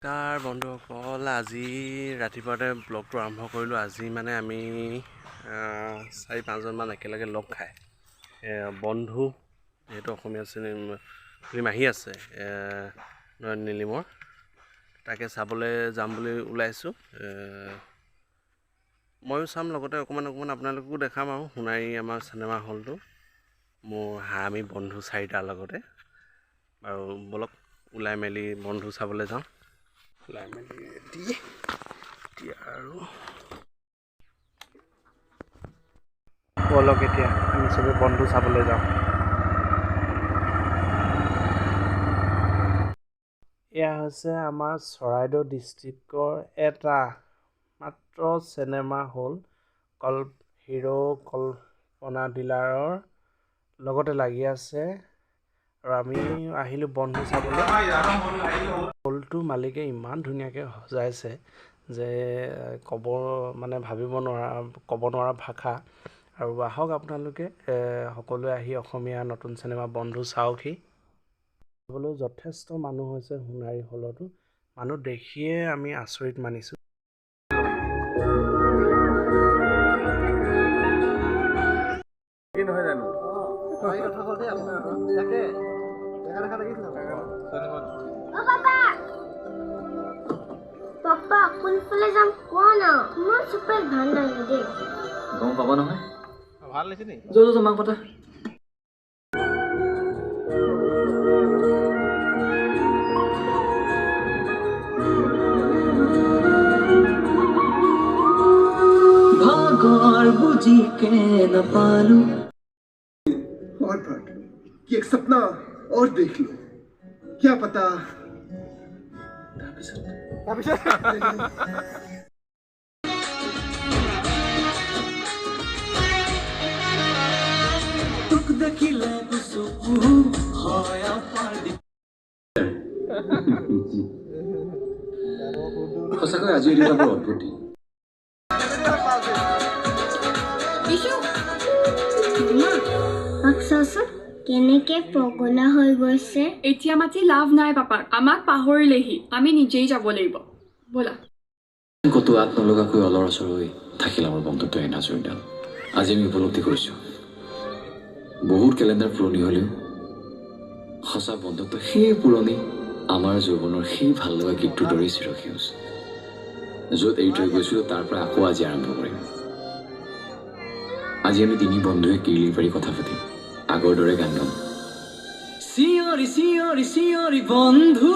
নমস্কাৰ বন্ধুসকল, আজি ৰাতিপুৱাতে ব্লগটো আৰম্ভ কৰিলোঁ। আজি মানে আমি 4-5জনমান একেলগে লগ খাই বন্ধু, যিহেতু অসমীয়া ফিল্ম আহি আছে নয়ন নীলিমৰ, তাকে চাবলৈ যাম বুলি ওলাইছোঁ। ময়ো চাম, লগতে অকণমান আপোনালোককো দেখাম আৰু সোণাৰী আমাৰ চিনেমা হলটো, মোৰ আমি বন্ধু 4টাৰ লগতে। আৰু বলক ওলাই মেলি বন্ধু চাবলৈ যাওঁ। ওলাই মেলি এতিয়া আৰু বলক এতিয়া আমি চবে বন্ধু চাবলৈ যাওঁ। এয়া হৈছে আমাৰ চৰাইদেউ ডিষ্ট্ৰিক্টৰ এটা মাত্ৰ চিনেমা হল, হিৰো কল্পনা ডিলাৰৰ লগতে লাগি আছে। আৰু আমি আহিলোঁ বন্ধু চাবলৈ। হলটো মালিকে ইমান ধুনীয়াকৈ সজাইছে যে ক'ব নোৱাৰা ভাষা। আৰু আহক আপোনালোকে সকলোৱে আহি অসমীয়া নতুন চিনেমা বন্ধু চাওকহি। চাবলৈ যথেষ্ট মানুহ হৈছে সোণাৰী হলতো, মানুহ দেখিয়ে আমি আচৰিত মানিছোঁ। নহয় জানো পাপা কোনফালে যাম কোৱা না, মোৰ চুপাৰ ভাল লাগে দেই। গম পাবা নহয়, ভাল লাগিছে নি? যোৱা মাক পতা। भागर बुझी के न पालू और भट कि एक सपना और देख लो, क्या पता तुक देखिले सुकू होया पाडी সঁচাকৈ আজি এটা বৰ অদ্ভুত দিন। কেনেকে পগলা হৈ গৈছে। এতিয়া মাতি লাভ নাই পাপাক, আমাক পাহৰিলেহি, আমি নিজেই যাব লাগিব। ব'লা। কতো আত নলগাকৈ অলৰচৰ হৈ থাকিল আমাৰ বন্ধুত্ব এনাজৰীডাল। আজি আমি উপলব্ধি কৰিছোঁ, বহুত কেলেণ্ডাৰ পুৰণি হ'লেও সঁচা বন্ধুত্ব সেই পুৰণি আমাৰ যৌৱনৰ সেই ভাল লগা গীতটোৰ দৰেই চিৰসেউজ। য'ত এৰি থৈ গৈছিলোঁ তাৰ পৰা আকৌ আজি আৰম্ভ কৰিম। আজি আমি তিনি বন্ধুৱে কিৰিলি পাৰি কথা পাতিম, আগৰ দৰে গান গাম। চিঞৰি চিঞৰি চিঞৰি বন্ধু